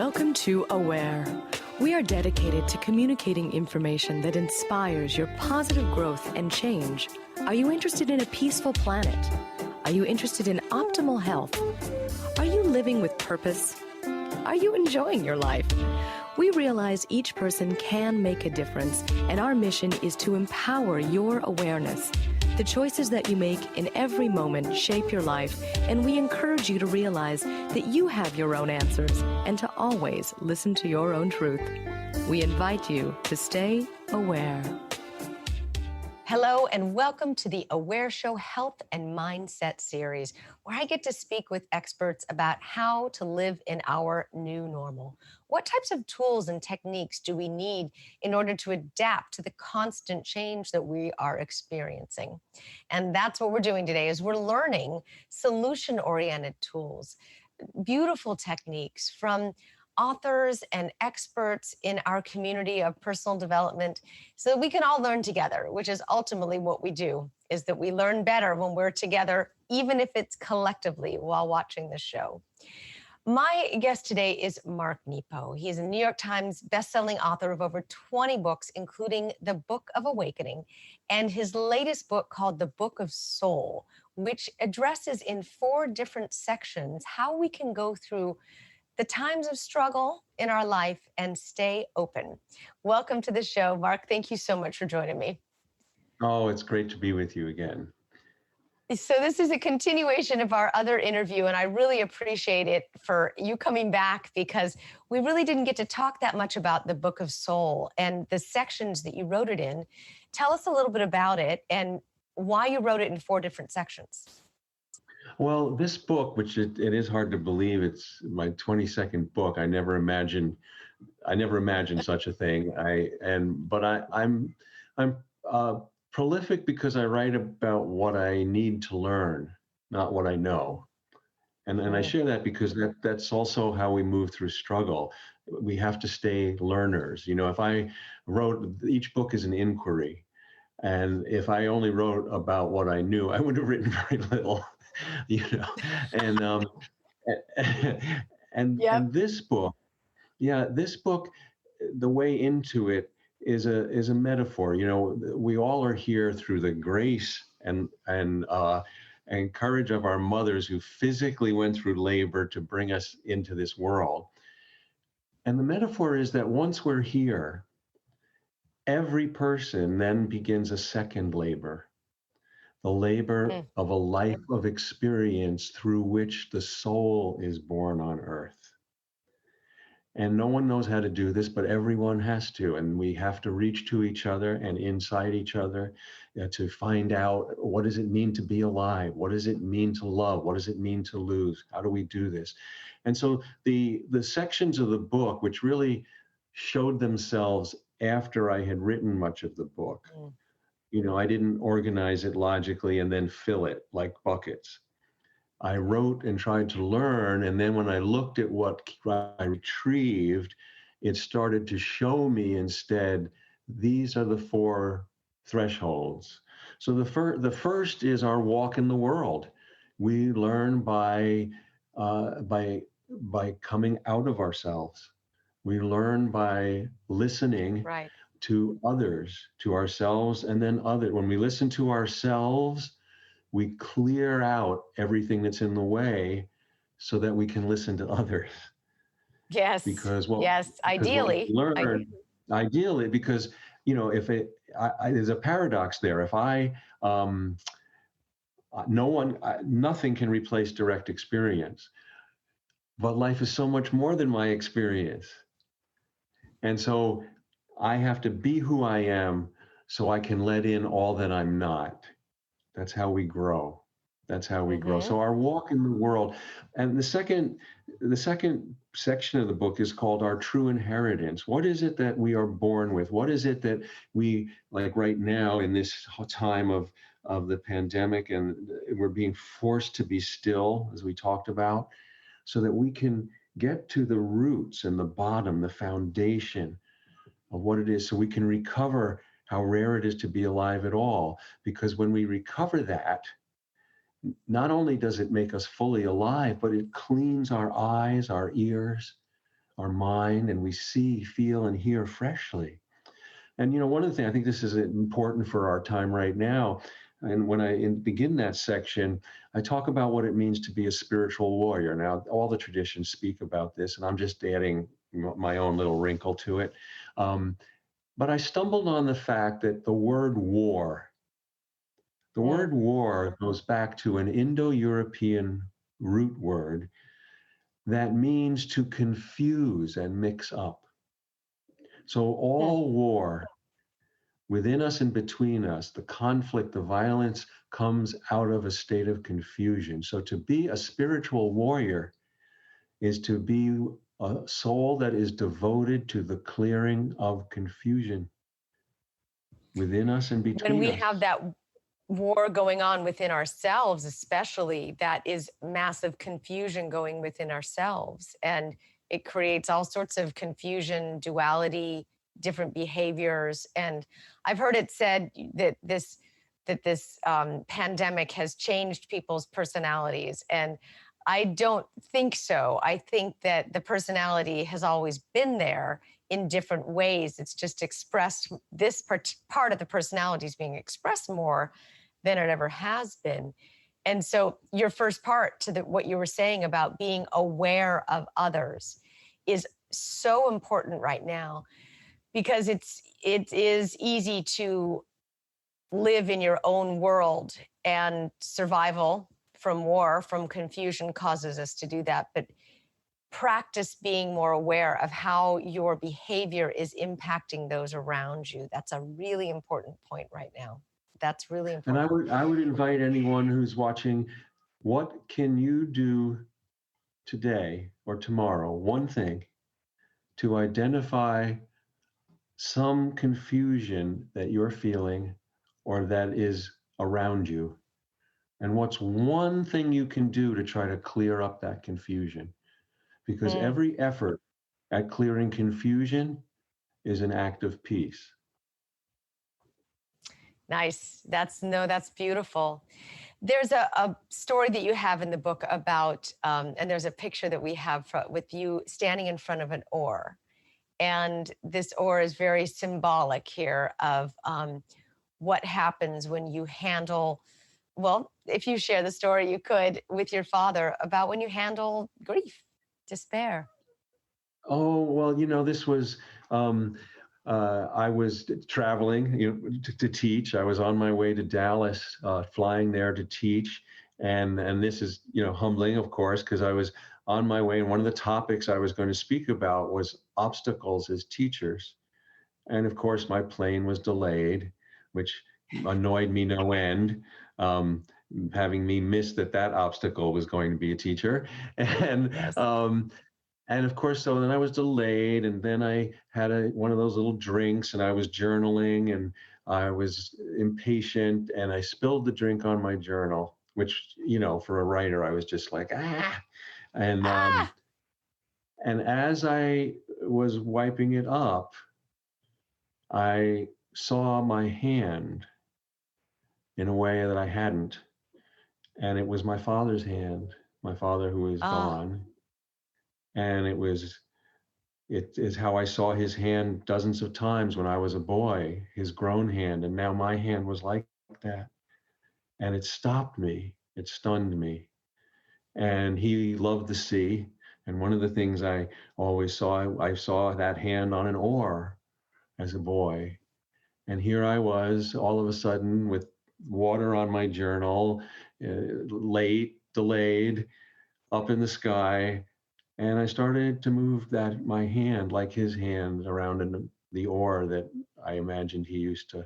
Welcome to Aware. We are dedicated to communicating information that inspires your positive growth and change. Are you interested in a peaceful planet? Are you interested in optimal health? Are you living with purpose? Are you enjoying your life? We realize each person can make a difference, and our mission is to empower your awareness. The choices that you make in every moment shape your life, and we encourage you to realize that you have your own answers and to always listen to your own truth. We invite you to stay aware. Hello and welcome to the Aware Show Health and Mindset series, where I get to speak with experts about how to live in our new normal. What types of tools and techniques do we need in order to adapt to the constant change that we are experiencing? And that's what we're doing today, is we're learning solution-oriented tools, beautiful techniques from authors and experts in our community of personal development so that we can all learn together, which is ultimately what we do, is that we learn better when we're together, even if it's collectively while watching the show. My guest today is Mark Nepo. He is a New York Times bestselling author of over 20 books, including The Book of Awakening, and his latest book called The Book of Soul, which addresses in 4 different sections how we can go through the times of struggle in our life and stay open. Welcome to the show, Mark. Thank you so much for joining me. Oh, it's great to be with you again. So this is a continuation of our other interview, and I really appreciate it for you coming back, because we really didn't get to talk that much about the Book of Soul and the sections that you wrote it in. Tell us a little bit about it and why you wrote it in 4 different sections. Well, this book, which it is hard to believe, it's my 22nd book. I never imagined such a thing. I'm prolific because I write about what I need to learn, not what I know. And I share that because that's also how we move through struggle. We have to stay learners. You know, if I wrote, each book is an inquiry. And if I only wrote about what I knew, I would have written very little. You know, and this book, the way into it is a metaphor. You know, we all are here through the grace and courage of our mothers who physically went through labor to bring us into this world. And the metaphor is that once we're here, every person then begins a second labor. The labor of a life of experience through which the soul is born on earth. And no one knows how to do this, but everyone has to. And we have to reach to each other and inside each other to find out, what does it mean to be alive? What does it mean to love? What does it mean to lose? How do we do this? And so the sections of the book, which really showed themselves after I had written much of the book, you know, I didn't organize it logically and then fill it like buckets. I wrote and tried to learn, and then when I looked at what I retrieved, it started to show me instead, these are the 4 thresholds. So the first is our walk in the world. We learn by coming out of ourselves. We learn by listening. Right. To others, to ourselves, and then others. When we listen to ourselves, we clear out everything that's in the way so that we can listen to others. Yes. Ideally. Ideally, because, you know, if there's a paradox there. If nothing can replace direct experience, but life is so much more than my experience. And so I have to be who I am so I can let in all that I'm not. That's how we grow. So our walk in the world. And the second section of the book is called Our True Inheritance. What is it that we are born with? What is it that we, like right now in this time of the pandemic, and we're being forced to be still, as we talked about, so that we can get to the roots and the bottom, the foundation of what it is, so we can recover how rare it is to be alive at all. Because when we recover that, not only does it make us fully alive, but it cleans our eyes, our ears, our mind, and we see, feel, and hear freshly. And one of the things, I think this is important for our time right now. And when I begin that section, I talk about what it means to be a spiritual warrior. Now, all the traditions speak about this, and I'm just adding my own little wrinkle to it. Um, but I stumbled on the fact that the Mm. word war goes back to an Indo-European root word that means to confuse and mix up. So Mm. all war within us and between us, the conflict, the violence comes out of a state of confusion. So to be a spiritual warrior is to be a soul that is devoted to the clearing of confusion within us and When between we us. have that war going on within ourselves, especially, that is massive confusion going within ourselves. And it creates all sorts of confusion, duality, different behaviors. And I've heard it said that this pandemic has changed people's personalities. And I don't think so. I think that the personality has always been there in different ways. It's just expressed, this part of the personality is being expressed more than it ever has been. And so your first part to what you were saying about being aware of others is so important right now, because it is easy to live in your own world, and survival from war, from confusion causes us to do that. But practice being more aware of how your behavior is impacting those around you. That's a really important point right now. That's really And I important. would I would invite anyone who's watching, what can you do today or tomorrow, one thing, to identify some confusion that you're feeling or that is around you? And what's one thing you can do to try to clear up that confusion? Because Mm, every effort at clearing confusion is an act of peace. nice. That's beautiful. There's a story that you have in the book about, and there's a picture that we have with you standing in front of an oar. And this oar is very symbolic here of what happens when you handle, well, if you share the story, you could, with your father, about when you handle grief, despair. Oh, well, this was, I was traveling, to teach. I was on my way to Dallas, flying there to teach. And this is, humbling, of course, because I was on my way. And one of the topics I was going to speak about was obstacles as teachers. And of course, my plane was delayed, which annoyed me no end. Um, Having me miss that obstacle was going to be a teacher. And Yes. and of course, so then I was delayed, and then I had one of those little drinks, and I was journaling, and I was impatient, and I spilled the drink on my journal, which, for a writer, I was just like, ah. And Ah! as I was wiping it up, I saw my hand in a way that I hadn't, and it was my father's hand, my father who is Ah! gone, and it is how I saw his hand dozens of times when I was a boy, his grown hand, and now my hand was like that. And it stopped me, it stunned me. And he loved the sea. And one of the things I always saw, I saw that hand on an oar as a boy. And here I was all of a sudden with water on my journal, late, delayed, up in the sky. And I started to move my hand like his hand around in the oar that I imagined he used to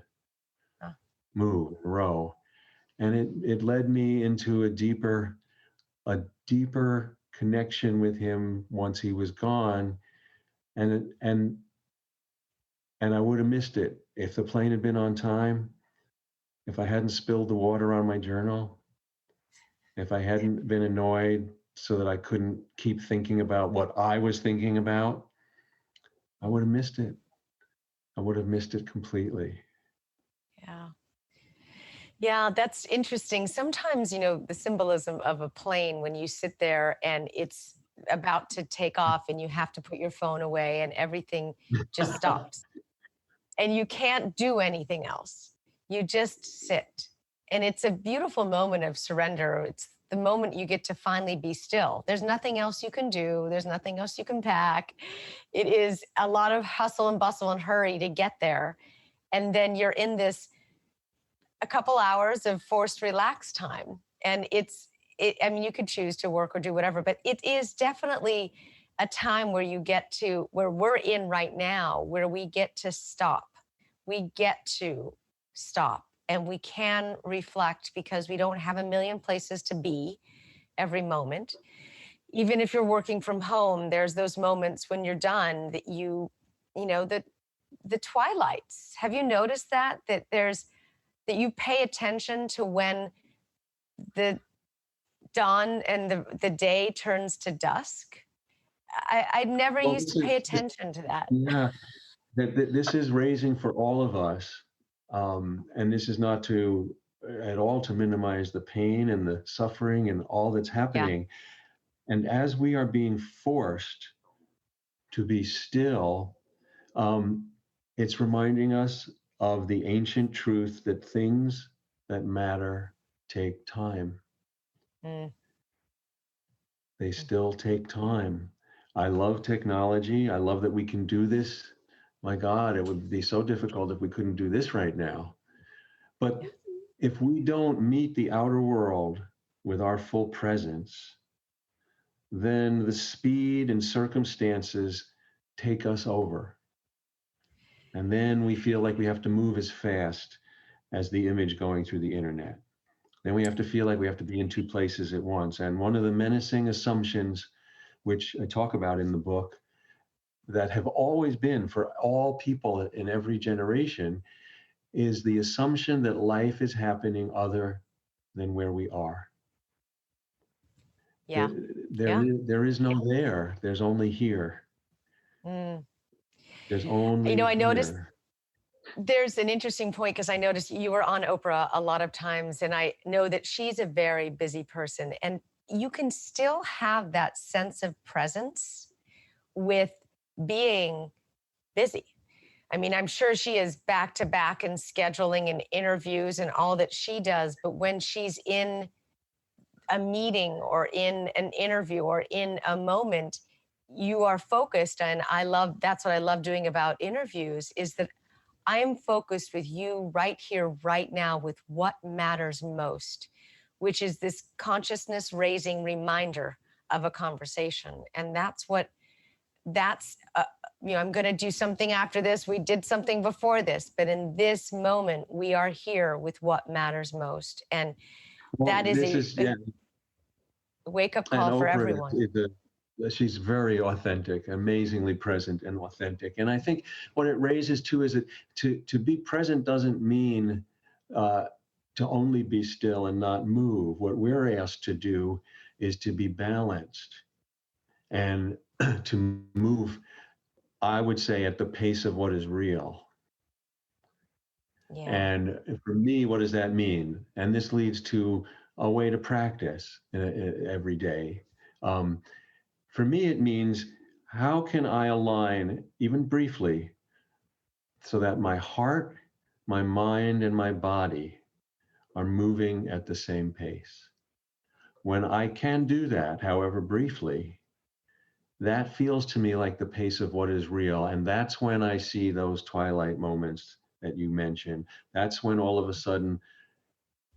Ah. move, row. And it led me into a deeper connection with him once he was gone. And I would have missed it if the plane had been on time, if I hadn't spilled the water on my journal, if I hadn't been annoyed so that I couldn't keep thinking about what I was thinking about. I would have missed it. I would have missed it completely. Yeah. Yeah, that's interesting. Sometimes, the symbolism of a plane, when you sit there and it's about to take off and you have to put your phone away and everything just stops and you can't do anything else. You just sit. And it's a beautiful moment of surrender. It's the moment you get to finally be still. There's nothing else you can do, there's nothing else you can pack. It is a lot of hustle and bustle and hurry to get there. And then you're in this a couple hours of forced relax time. And I mean, you could choose to work or do whatever, but it is definitely a time where you get to, where we're in right now, where we get to stop. We get to stop and we can reflect because we don't have a million places to be every moment. Even if you're working from home, there's those moments when you're done that the twilights. Have you noticed that you pay attention to when the dawn and the day turns to dusk? I never Well, used to pay attention to that. yeah, that this is raising for all of us, and this is not to at all to minimize the pain and the suffering and all that's Yeah. happening. And as we are being forced to be still, um, it's reminding us of the ancient truth that things that matter take time. Mm. They still take time. I love technology. I love that we can do this. My God, it would be so difficult if we couldn't do this right now. But if we don't meet the outer world with our full presence, then the speed and circumstances take us over. And then we feel like we have to move as fast as the image going through the internet. Then we have to feel like we have to be in two places at once. And one of the menacing assumptions, which I talk about in the book, that have always been for all people in every generation, is the assumption that life is happening other than where we are. Yeah. There, Yeah. there is no there. There's only here. Mm. There's only I noticed here. there's an interesting point because I noticed you were on Oprah a lot of times, and I know that she's a very busy person, and you can still have that sense of presence with being busy. I mean, I'm sure she is back to back and scheduling and interviews and all that she does, but when she's in a meeting or in an interview or in a moment, you are focused. And that's what I love doing about interviews is that I am focused with you right here, right now, with what matters most, which is this consciousness raising reminder of a conversation. And I'm going to do something after this. We did something before this, but in this moment, we are here with what matters most. And Well, that is this is, a yeah, wake up and call for Oprah everyone. she's very authentic, amazingly present and authentic. And I think what it raises too is that to be present doesn't mean uh, to only be still and not move. What we're asked to do is to be balanced and to move, I would say, at the pace of what is real. Yeah. And for me, what does that mean? And this leads to a way to practice every day. Um, for me, it means how can I align, even briefly, so that my heart, my mind, and my body are moving at the same pace? When I can do that, however briefly, that feels to me like the pace of what is real. And that's when I see those twilight moments that you mentioned. That's when all of a sudden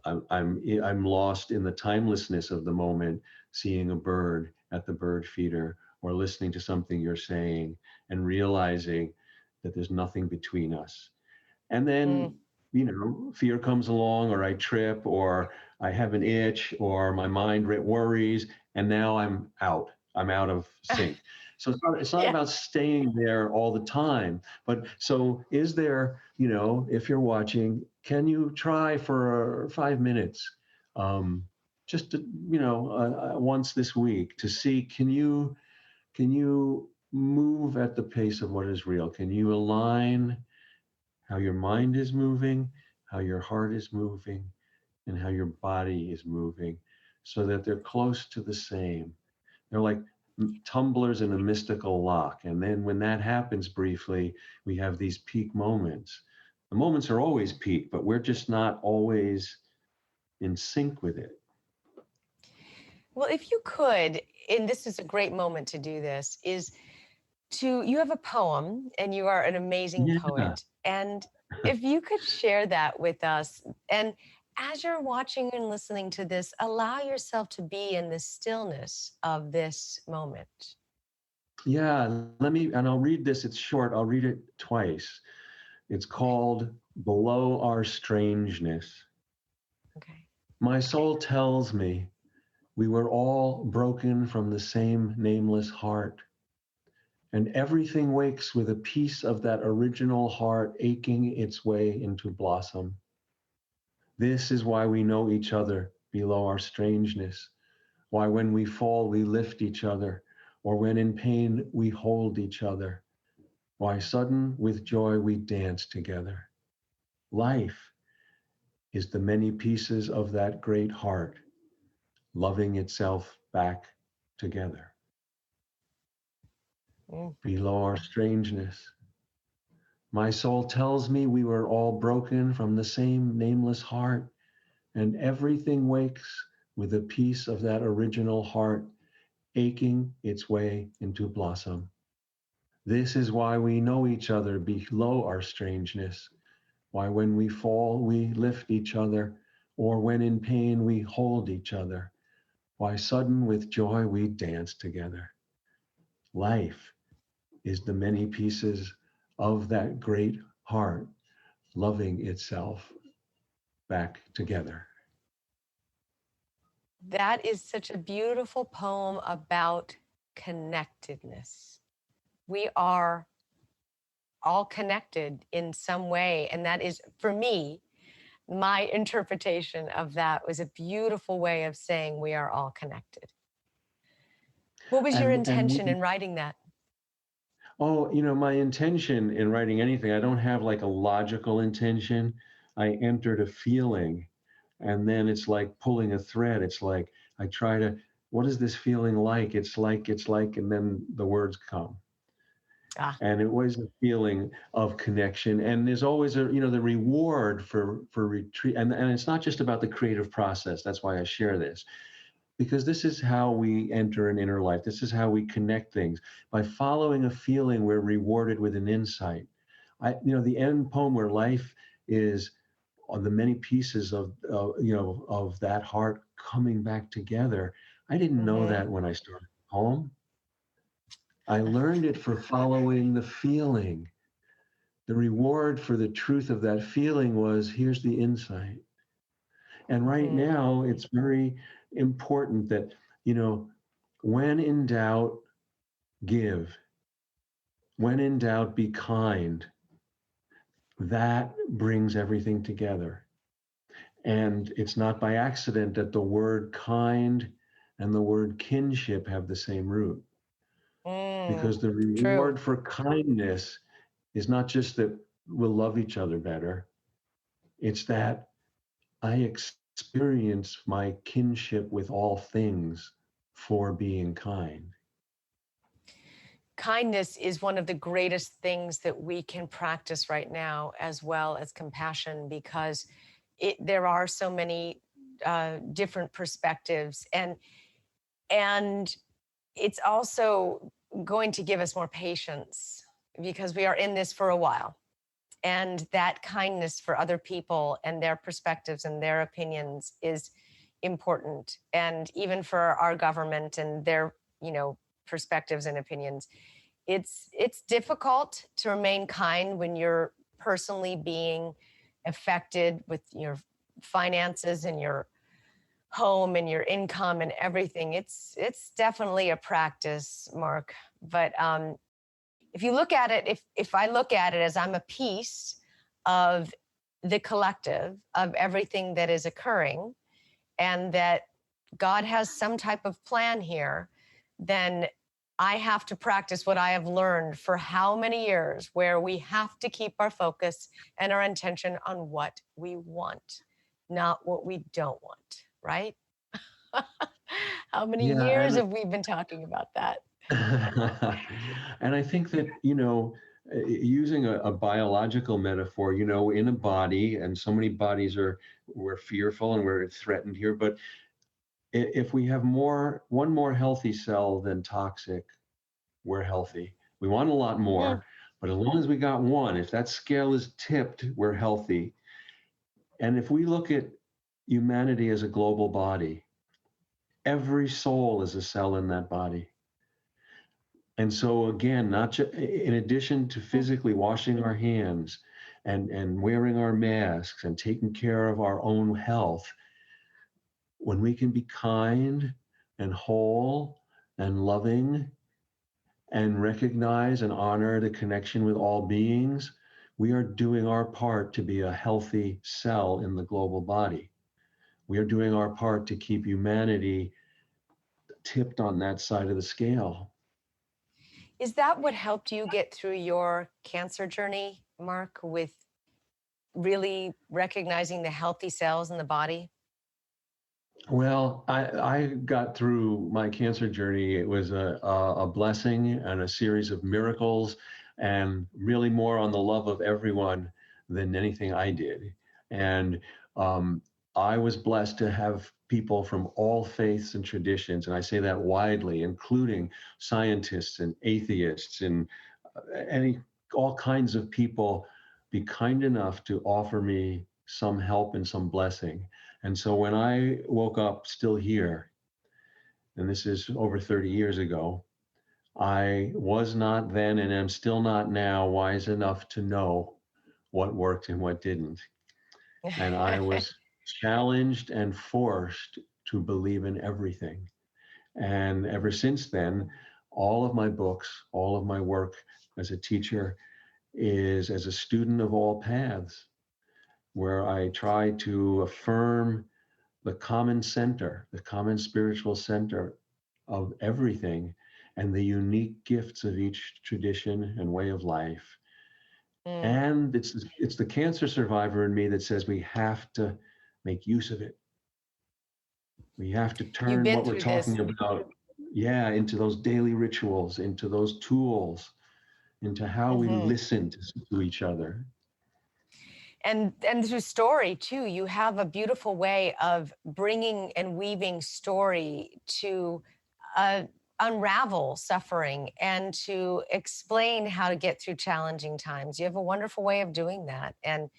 I'm lost in the timelessness of the moment, seeing a bird at the bird feeder or listening to something you're saying and realizing that there's nothing between us. And Mm. then, fear comes along, or I trip, or I have an itch, or my mind worries, and now I'm out. I'm out of sync. So it's not Yeah. about staying there all the time. But so is there, if you're watching, can you try for 5 minutes, just to, once this week to see, can you move at the pace of what is real? Can you align how your mind is moving, how your heart is moving, and how your body is moving so that they're close to the same? They're like tumblers in a mystical lock. And then when that happens briefly, we have these peak moments. The moments are always peak, but we're just not always in sync with it. Well, if you could, and this is a great moment to do this, is you have a poem and you are an amazing Yeah. poet. And if you could share that with us, and as you're watching and listening to this, allow yourself to be in the stillness of this moment. Yeah, and I'll read this. It's short. I'll read it twice. It's called Below Our Strangeness. Okay. My soul tells me we were all broken from the same nameless heart, and everything wakes with a piece of that original heart aching its way into blossom. This is why we know each other below our strangeness, why when we fall, we lift each other, or when in pain, we hold each other, why sudden with joy we dance together. Life is the many pieces of that great heart loving itself back together. Mm. Below our strangeness, my soul tells me we were all broken from the same nameless heart, and everything wakes with a piece of that original heart aching its way into blossom. This is why we know each other below our strangeness, why when we fall, we lift each other, or when in pain, we hold each other, why sudden with joy we dance together. Life is the many pieces of that great heart loving itself back together. That is such a beautiful poem about connectedness. We are all connected in some way. And that is, for me, my interpretation of that was a beautiful way of saying we are all connected. What was your And intention we, in writing that? oh, my intention in writing anything, I don't have like a logical intention. I entered a feeling, and then it's like pulling a thread. It's like I try to, what is this feeling like? It's like, and then the words come. Ah, And it was a feeling of connection. And there's always the reward for retreat. And it's not just about the creative process. That's why I share this, because this is how we enter an inner life. This is how we connect things. By following a feeling, we're rewarded with an insight. The end poem where life is on the many pieces of that heart coming back together. I didn't know mm-hmm. that when I started the poem. I learned it for following the feeling. The reward for the truth of that feeling was here's the insight. And right Mm-hmm. now, it's very important that, you know, when in doubt, give. When in doubt, be kind. That brings everything together. And it's not by accident that the word kind and the word kinship have the same root, Mm, because the true. reward for kindness is not just that we'll love each other better, it's that I experience my kinship with all things for being kind. Kindness is one of the greatest things that we can practice right now, as well as compassion, because there are so many different perspectives, and it's also going to give us more patience because we are in this for a while. And that kindness for other people and their perspectives and their opinions is important. And even for our government and their, perspectives and opinions, it's difficult to remain kind when you're personally being affected with your finances and your home and your income and everything. It's definitely a practice, Mark. But if you look at it, if I look at it as I'm a piece of the collective of everything that is occurring, and that God has some type of plan here, then I have to practice what I have learned for how many years, where we have to keep our focus and our intention on what we want, not what we don't want, right? How many Yeah, years and have we been talking about that? and I think that, using a biological metaphor, in a body, and so many bodies we're fearful and we're threatened here, but if we have one more healthy cell than toxic, we're healthy. We want a lot Mm. more, but as long as we got one, if that scale is tipped, we're healthy. And if we look at humanity as a global body, every soul is a cell in that body. And so again, not in addition to Mm. physically washing our hands and wearing our masks and taking care of our own health, when we can be kind and whole and loving and recognize and honor the connection with all beings, we are doing our part to be a healthy cell in the global body. We are doing our part to keep humanity tipped on that side of the scale. Is that what helped you get through your cancer journey, Mark, with really recognizing the healthy cells in the body? Well, I got through my cancer journey. It was a blessing and a series of miracles, and really more on the love of everyone than anything I did. And um, I was blessed to have people from all faiths and traditions, and I say that widely, including scientists and atheists and any all kinds of people, be kind enough to offer me some help and some blessing. And so when I woke up still here, and this is over 30 years ago, I was not then and am still not now wise enough to know what worked and what didn't. And I was challenged and forced to believe in everything. And ever since then, all of my books, all of my work as a teacher is as a student of all paths, where I try to affirm the common center, the common spiritual center of everything, and the unique gifts of each tradition and way of life. Mm. And it's the cancer survivor in me that says we have to make use of it. We have to You've turn been what we're through this. talking about, yeah, into those daily rituals, into those tools, into how we Hmm. listen to each other. And through story too, you have a beautiful way of bringing and weaving story to uh, unravel suffering and to explain how to get through challenging times. You have a wonderful way of doing that, and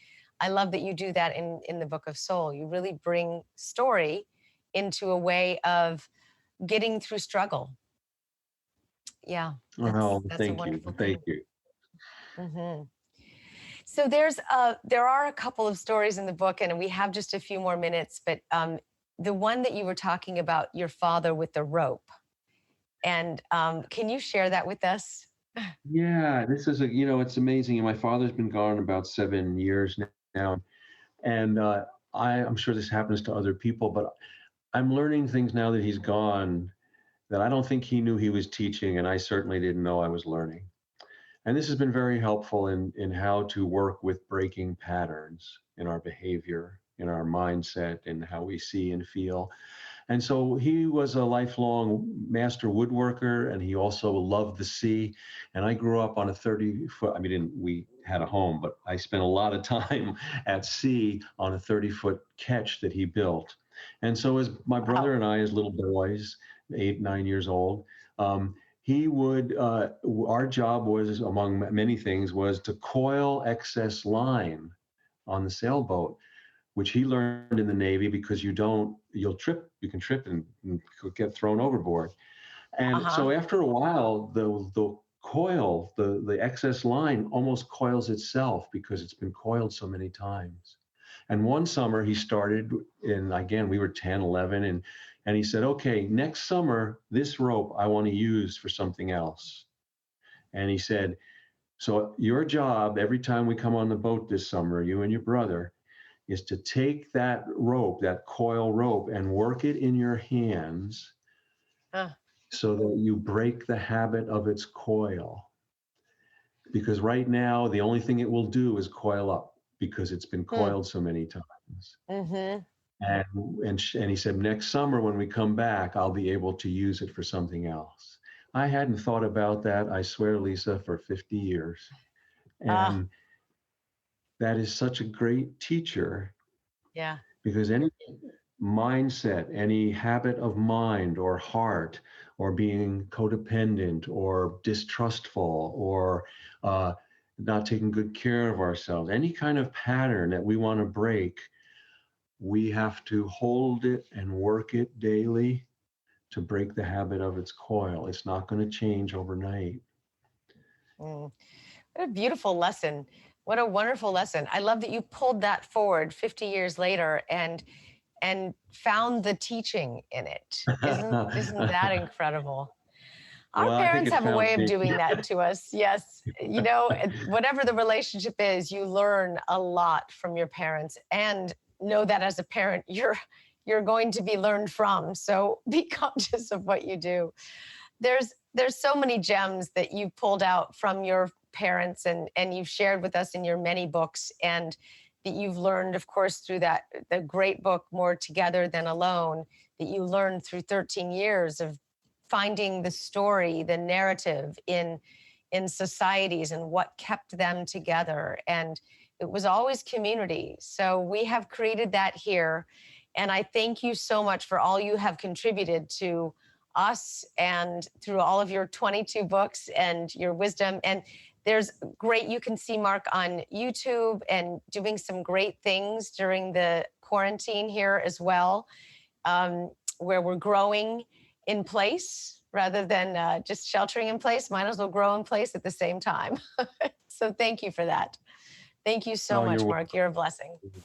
I love that you do that in the Book of Soul. You really bring story into a way of getting through struggle. Yeah, Oh, that's a thank you. wonderful Thank thing. you. Hmm. So there are a couple of stories in the book, and we have just a few more minutes. But the one that you were talking about, your father with the rope, and can you share that with us? Yeah, this is it's amazing. My father's been gone about 7 years now, and I'm sure this happens to other people, but I'm learning things now that he's gone that I don't think he knew he was teaching, and I certainly didn't know I was learning. And this has been very helpful in how to work with breaking patterns in our behavior, in our mindset, in how we see and feel. And so he was a lifelong master woodworker, and he also loved the sea. And I grew up on a 30-foot, I mean, we had a home, but I spent a lot of time at sea on a 30-foot ketch that he built. And so as my brother Wow. and I, as little boys, 8, 9 years old, he would, our job was, among many things, was to coil excess line on the sailboat, which he learned in the Navy, because you can trip and get thrown overboard. Uh And huh. so after a while, the coil, the excess line almost coils itself because it's been coiled so many times. And one summer he started, and again, we were 10, 11, and he said, okay, next summer, this rope I want to use for something else. And he said, so your job every time we come on the boat this summer, you and your brother, is to take that rope, that coil rope, and work it in your hands Uh, so that you break the habit of its coil. Because right now, the only thing it will do is coil up because it's been hmm. coiled so many times. Mm-hmm. And and he said, next summer when we come back, I'll be able to use it for something else. I hadn't thought about that, I swear, Lisa, for 50 years. Ah, And that is such a great teacher yeah. because any mindset, any habit of mind or heart, or being codependent or distrustful or uh, not taking good care of ourselves, any kind of pattern that we want to break, we have to hold it and work it daily to break the habit of its coil. It's not going to change overnight. Mm. What a beautiful lesson. What a wonderful lesson. I love that you pulled that forward 50 years later and found the teaching in it. Isn't that incredible? Our Well, I think parents it have a found way of me. doing that to us. Yes. You know, whatever the relationship is, you learn a lot from your parents and know that as a parent, you're going to be learned from. So be conscious of what you do. There's so many gems that you pulled out from your parents and you've shared with us in your many books and that you've learned, of course, through that the great book More Together Than Alone, that you learned through 13 years of finding the story, the narrative in societies and what kept them together. And it was always community. So we have created that here. And I thank you so much for all you have contributed to us and through all of your 22 books and your wisdom. And there's great, you can see Mark on YouTube and doing some great things during the quarantine here as well, where we're growing in place rather than just sheltering in place. Might as well grow in place at the same time. So thank you for that. Thank you so Oh, much, you're Mark. You're a blessing. welcome.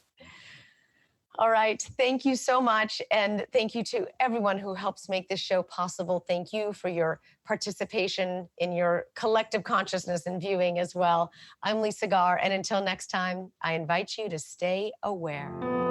All right. Thank you so much. And thank you to everyone who helps make this show possible. Thank you for your participation in your collective consciousness and viewing as well. I'm Lisa Garr. And until next time, I invite you to stay aware.